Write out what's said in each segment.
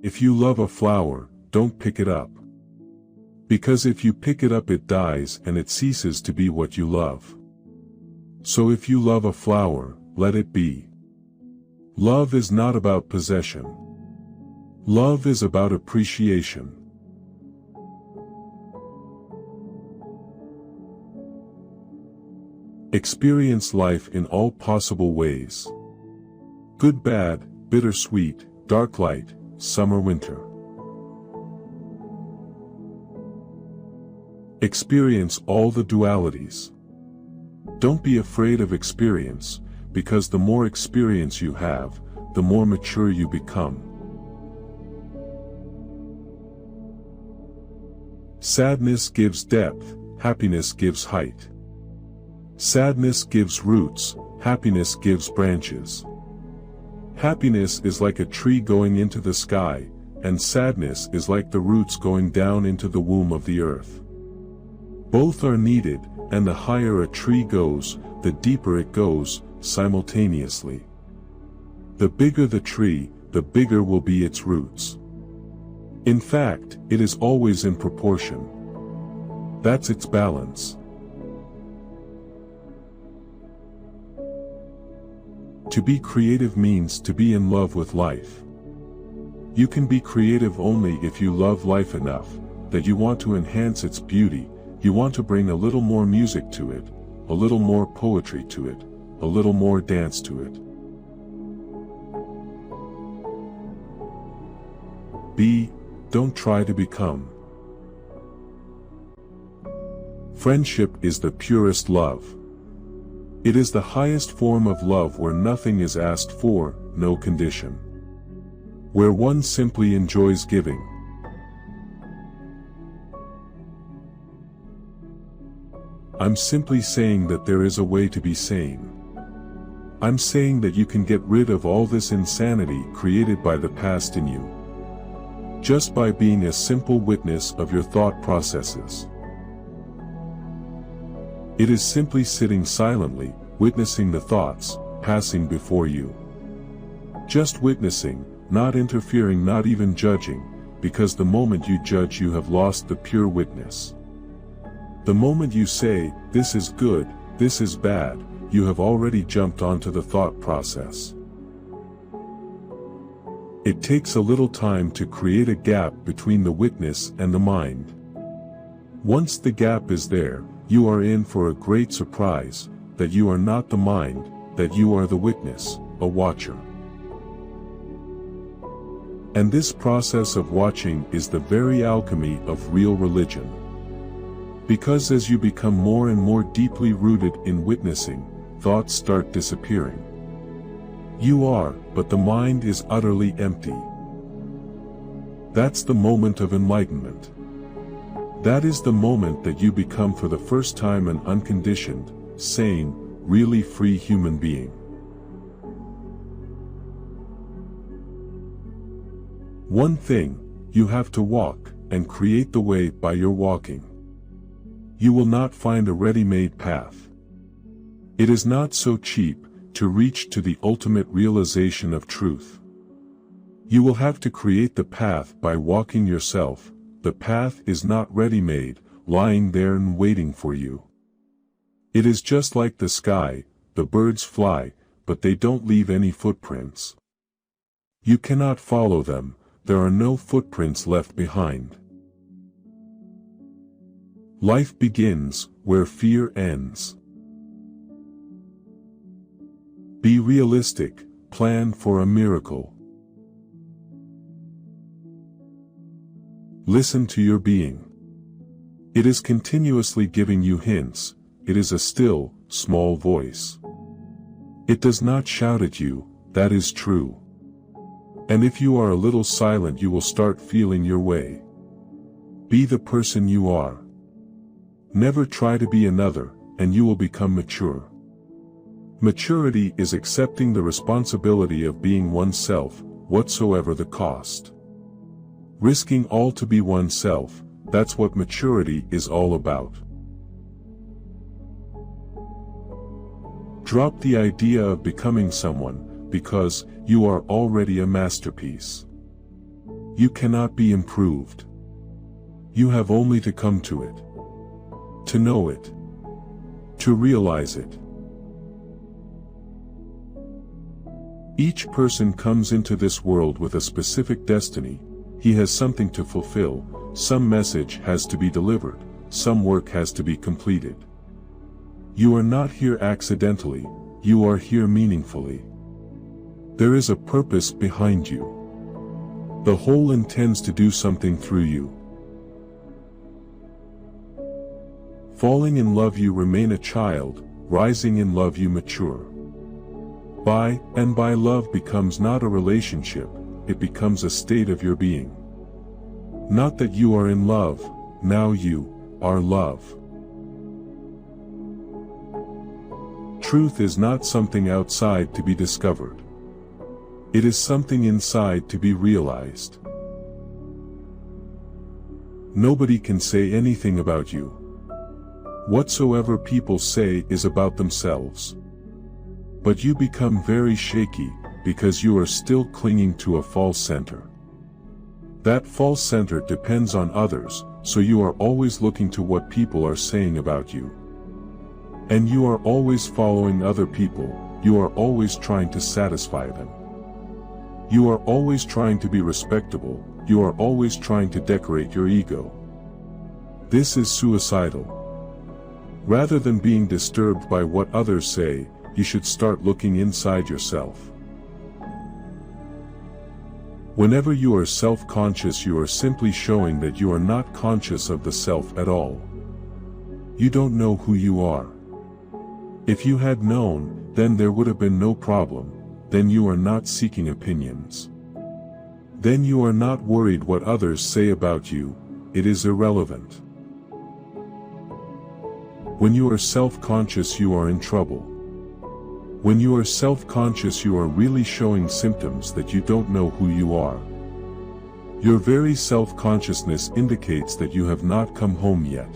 If you love a flower, don't pick it up. Because if you pick it up it dies and it ceases to be what you love. So if you love a flower, let it be. Love is not about possession. Love is about appreciation. Experience life in all possible ways. Good, bad, bittersweet, dark, light, summer, winter. Experience all the dualities. Don't be afraid of experience, because the more experience you have, the more mature you become. Sadness gives depth, happiness gives height. Sadness gives roots, happiness gives branches. Happiness is like a tree going into the sky, and sadness is like the roots going down into the womb of the earth. Both are needed, and the higher a tree goes, the deeper it goes, simultaneously. The bigger the tree, the bigger will be its roots. In fact, it is always in proportion. That's its balance. To be creative means to be in love with life. You can be creative only if you love life enough that you want to enhance its beauty, you want to bring a little more music to it, a little more poetry to it, a little more dance to it. Be, don't try to become. Friendship is the purest love. It is the highest form of love where nothing is asked for, no condition. Where one simply enjoys giving. I'm simply saying that there is a way to be sane. I'm saying that you can get rid of all this insanity created by the past in you. Just by being a simple witness of your thought processes. It is simply sitting silently, witnessing the thoughts passing before you. Just witnessing, not interfering, not even judging, because the moment you judge you have lost the pure witness. The moment you say, this is good, this is bad, you have already jumped onto the thought process. It takes a little time to create a gap between the witness and the mind. Once the gap is there, you are in for a great surprise, that you are not the mind, that you are the witness, a watcher. And this process of watching is the very alchemy of real religion. Because as you become more and more deeply rooted in witnessing, thoughts start disappearing. You are, but the mind is utterly empty. That's the moment of enlightenment. That is the moment that you become for the first time an unconditioned, sane, really free human being. One thing, you have to walk, and create the way by your walking. You will not find a ready-made path. It is not so cheap to reach to the ultimate realization of truth. You will have to create the path by walking yourself. The path is not ready-made, lying there and waiting for you. It is just like the sky, the birds fly, but they don't leave any footprints. You cannot follow them, there are no footprints left behind. Life begins where fear ends. Be realistic, plan for a miracle. Listen to your being. It is continuously giving you hints, it is a still, small voice. It does not shout at you, that is true. And if you are a little silent you will start feeling your way. Be the person you are. Never try to be another, and you will become mature. Maturity is accepting the responsibility of being oneself, whatsoever the cost. Risking all to be oneself, that's what maturity is all about. Drop the idea of becoming someone, because you are already a masterpiece. You cannot be improved. You have only to come to it, to know it, to realize it. Each person comes into this world with a specific destiny. He has something to fulfill, some message has to be delivered, some work has to be completed. You are not here accidentally, you are here meaningfully. There is a purpose behind you. The whole intends to do something through you. Falling in love you remain a child, rising in love you mature. By love becomes not a relationship, it becomes a state of your being. Not that you are in love, now you are love. Truth is not something outside to be discovered. It is something inside to be realized. Nobody can say anything about you. Whatsoever people say is about themselves. But you become very shaky, because you are still clinging to a false center. That false center depends on others, so you are always looking to what people are saying about you. And you are always following other people, you are always trying to satisfy them. You are always trying to be respectable, you are always trying to decorate your ego. This is suicidal. Rather than being disturbed by what others say, you should start looking inside yourself. Whenever you are self-conscious, you are simply showing that you are not conscious of the self at all. You don't know who you are. If you had known, then there would have been no problem, then you are not seeking opinions. Then you are not worried what others say about you, it is irrelevant. When you are self-conscious you are in trouble. When you are self-conscious you are really showing symptoms that you don't know who you are. Your very self-consciousness indicates that you have not come home yet.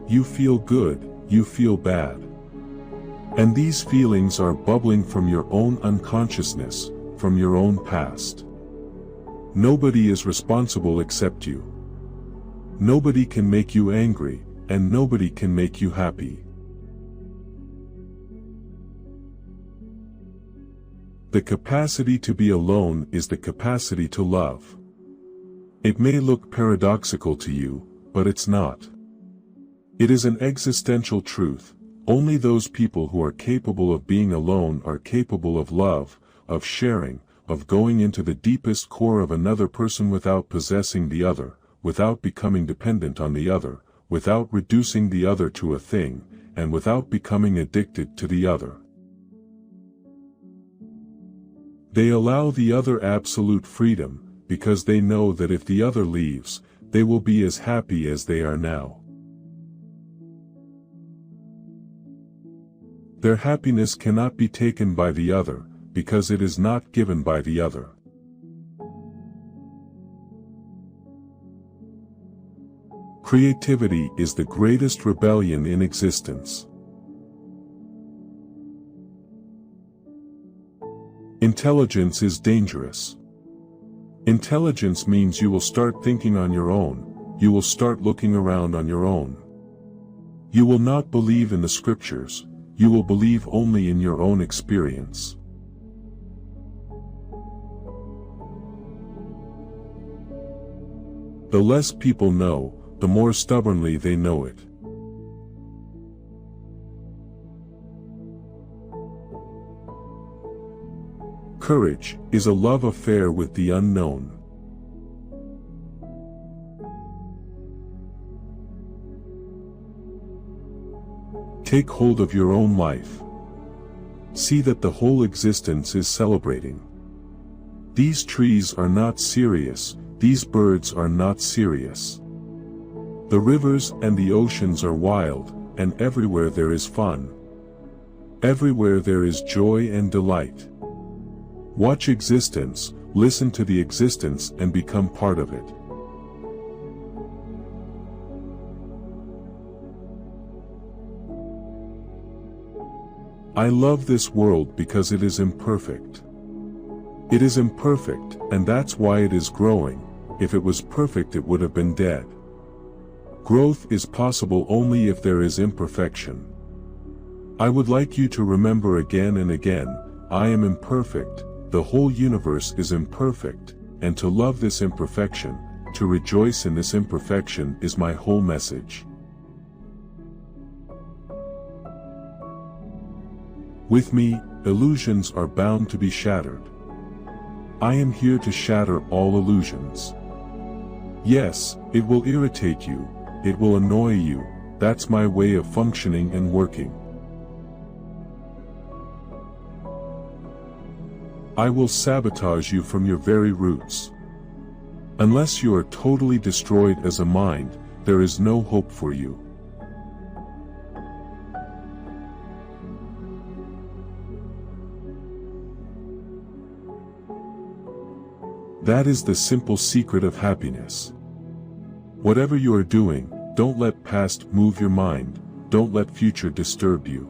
You feel good, you feel bad. And these feelings are bubbling from your own unconsciousness, from your own past. Nobody is responsible except you. Nobody can make you angry, and nobody can make you happy. The capacity to be alone is the capacity to love. It may look paradoxical to you, but it's not. It is an existential truth. Only those people who are capable of being alone are capable of love, of sharing, of going into the deepest core of another person without possessing the other, without becoming dependent on the other, without reducing the other to a thing, and without becoming addicted to the other. They allow the other absolute freedom, because they know that if the other leaves, they will be as happy as they are now. Their happiness cannot be taken by the other, because it is not given by the other. Creativity is the greatest rebellion in existence. Intelligence is dangerous. Intelligence means you will start thinking on your own, you will start looking around on your own. You will not believe in the scriptures, you will believe only in your own experience. The less people know, the more stubbornly they know it. Courage is a love affair with the unknown. Take hold of your own life. See that the whole existence is celebrating. These trees are not serious, these birds are not serious. The rivers and the oceans are wild, and everywhere there is fun. Everywhere there is joy and delight. Watch existence, listen to the existence and become part of it. I love this world because it is imperfect. It is imperfect, and that's why it is growing. If it was perfect, it would have been dead. Growth is possible only if there is imperfection. I would like you to remember again and again, I am imperfect, the whole universe is imperfect, and to love this imperfection, to rejoice in this imperfection is my whole message. With me, illusions are bound to be shattered. I am here to shatter all illusions. Yes, it will irritate you, it will annoy you, that's my way of functioning and working. I will sabotage you from your very roots. Unless you are totally destroyed as a mind, there is no hope for you. That is the simple secret of happiness. Whatever you are doing, don't let past move your mind, don't let future disturb you.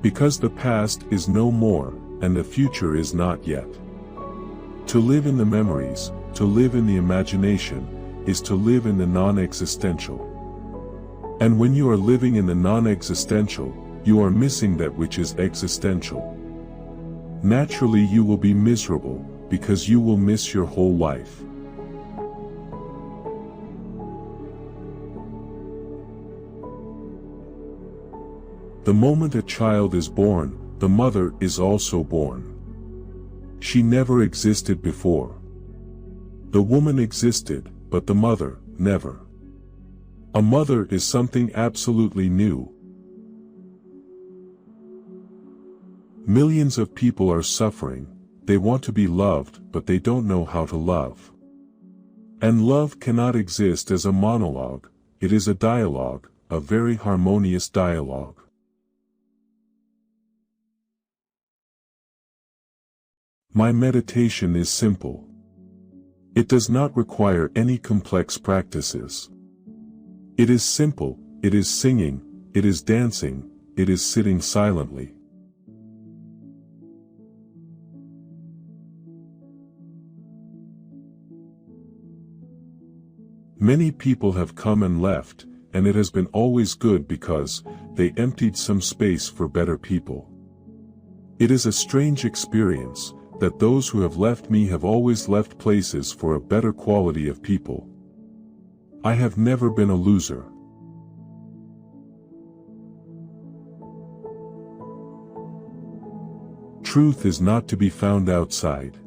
Because the past is no more, and the future is not yet. To live in the memories, to live in the imagination, is to live in the non-existential. And when you are living in the non-existential, you are missing that which is existential. Naturally you will be miserable, because you will miss your whole life. The moment a child is born, the mother is also born. She never existed before. The woman existed, but the mother, never. A mother is something absolutely new. Millions of people are suffering, they want to be loved, but they don't know how to love. And love cannot exist as a monologue, it is a dialogue, a very harmonious dialogue. My meditation is simple. It does not require any complex practices. It is simple, it is singing, it is dancing, it is sitting silently. Many people have come and left, and it has been always good because they emptied some space for better people. It is a strange experience that those who have left me have always left places for a better quality of people. I have never been a loser. Truth is not to be found outside.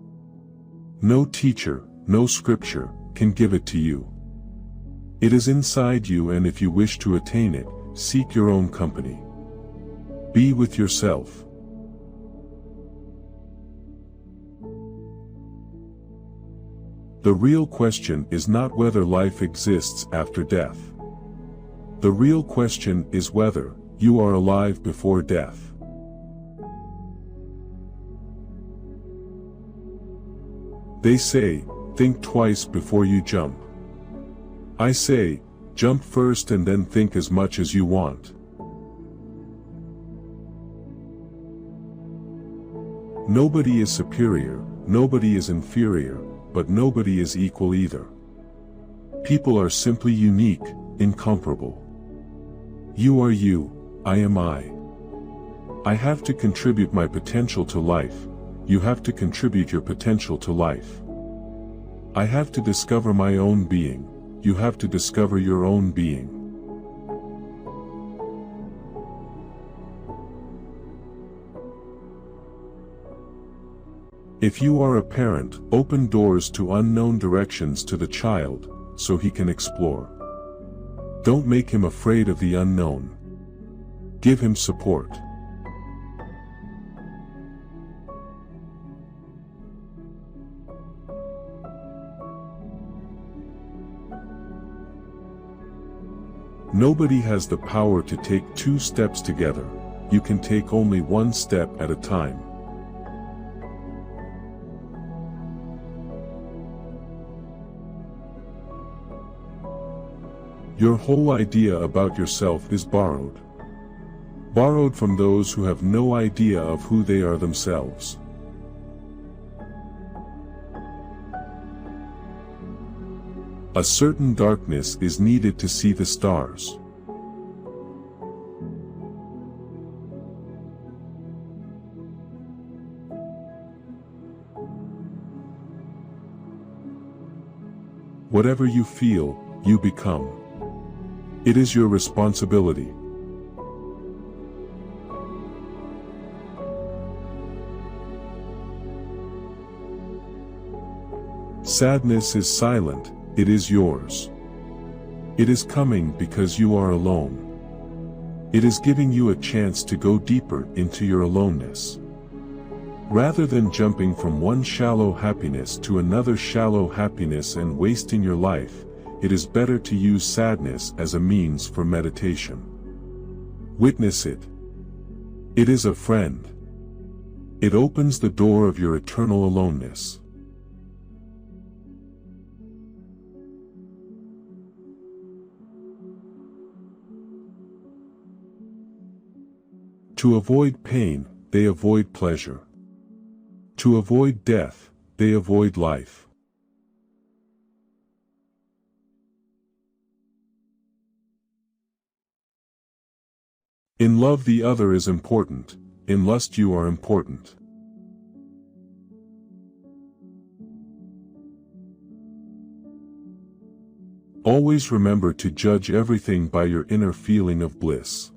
No teacher, no scripture, can give it to you. It is inside you, and if you wish to attain it, seek your own company. Be with yourself. The real question is not whether life exists after death. The real question is whether you are alive before death. They say, think twice before you jump. I say, jump first and then think as much as you want. Nobody is superior, nobody is inferior, but nobody is equal either. People are simply unique, incomparable. You are you, I am I. I have to contribute my potential to life, you have to contribute your potential to life. I have to discover my own being, you have to discover your own being. If you are a parent, open doors to unknown directions to the child, so he can explore. Don't make him afraid of the unknown. Give him support. Nobody has the power to take two steps together, you can take only one step at a time. Your whole idea about yourself is borrowed. Borrowed from those who have no idea of who they are themselves. A certain darkness is needed to see the stars. Whatever you feel, you become. It is your responsibility. Sadness is silent, it is yours. It is coming because you are alone. It is giving you a chance to go deeper into your aloneness. Rather than jumping from one shallow happiness to another shallow happiness and wasting your life, it is better to use sadness as a means for meditation. Witness it. It is a friend. It opens the door of your eternal aloneness. To avoid pain, they avoid pleasure. To avoid death, they avoid life. In love the other is important, in lust you are important. Always remember to judge everything by your inner feeling of bliss.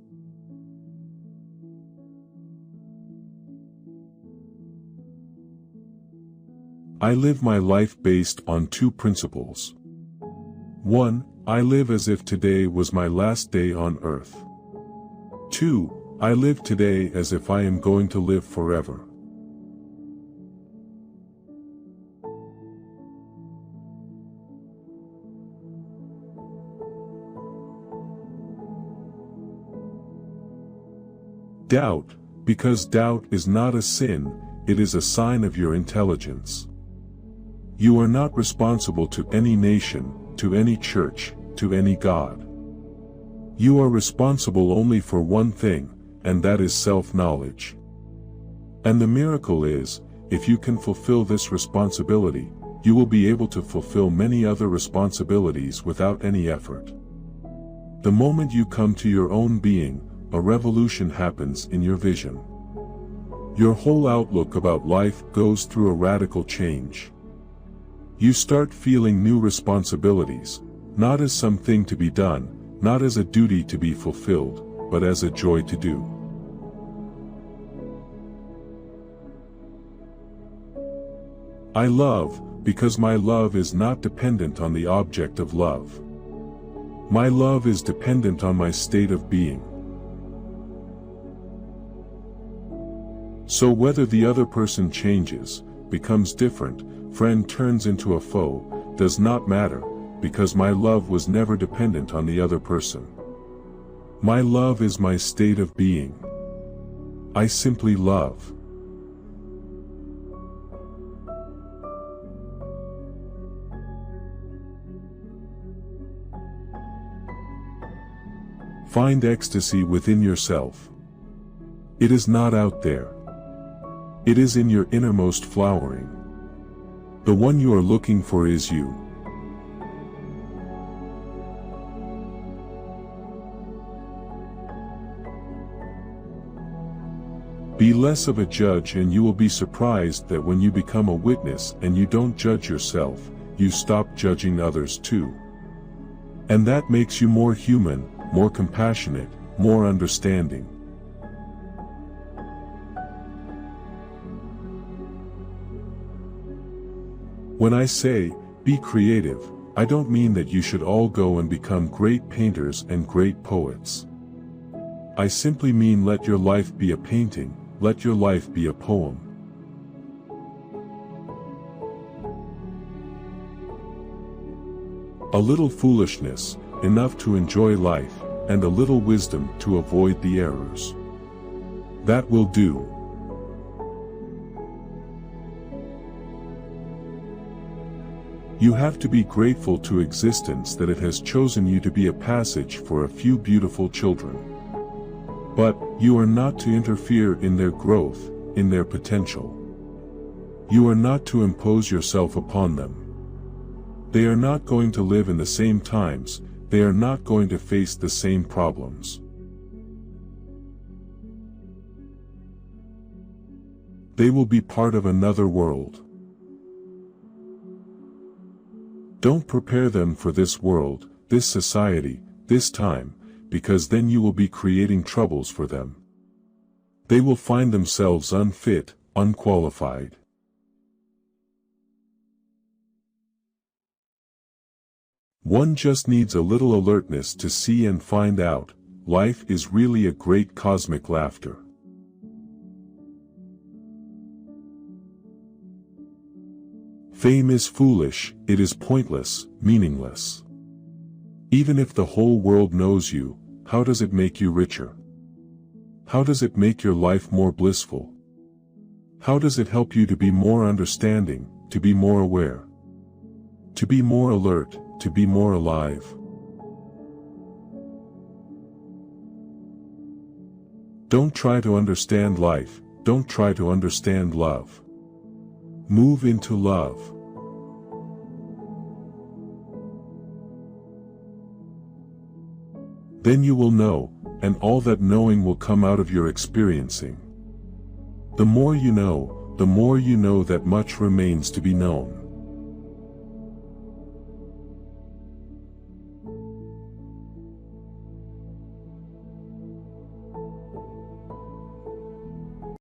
I live my life based on two principles. 1. I live as if today was my last day on earth. 2. I live today as if I am going to live forever. Doubt, because doubt is not a sin, it is a sign of your intelligence. You are not responsible to any nation, to any church, to any God. You are responsible only for one thing, and that is self-knowledge. And the miracle is, if you can fulfill this responsibility, you will be able to fulfill many other responsibilities without any effort. The moment you come to your own being, a revolution happens in your vision. Your whole outlook about life goes through a radical change. You start feeling new responsibilities, not as something to be done, not as a duty to be fulfilled, but as a joy to do. I love, because my love is not dependent on the object of love. My love is dependent on my state of being. So whether the other person changes, becomes different, friend turns into a foe, does not matter, because my love was never dependent on the other person. My love is my state of being. I simply love. Find ecstasy within yourself. It is not out there. It is in your innermost flowering. The one you are looking for is you. Be less of a judge and you will be surprised that when you become a witness and you don't judge yourself, you stop judging others too. And that makes you more human, more compassionate, more understanding. When I say, be creative, I don't mean that you should all go and become great painters and great poets. I simply mean let your life be a painting, let your life be a poem. A little foolishness, enough to enjoy life, and a little wisdom to avoid the errors. That will do. You have to be grateful to existence that it has chosen you to be a passage for a few beautiful children. But, you are not to interfere in their growth, in their potential. You are not to impose yourself upon them. They are not going to live in the same times, they are not going to face the same problems. They will be part of another world. Don't prepare them for this world, this society, this time, because then you will be creating troubles for them. They will find themselves unfit, unqualified. One just needs a little alertness to see and find out, life is really a great cosmic laughter. Fame is foolish, it is pointless, meaningless. Even if the whole world knows you, how does it make you richer? How does it make your life more blissful? How does it help you to be more understanding, to be more aware? To be more alert, to be more alive? Don't try to understand life, don't try to understand love. Move into love. Then you will know, and all that knowing will come out of your experiencing. The more you know that much remains to be known.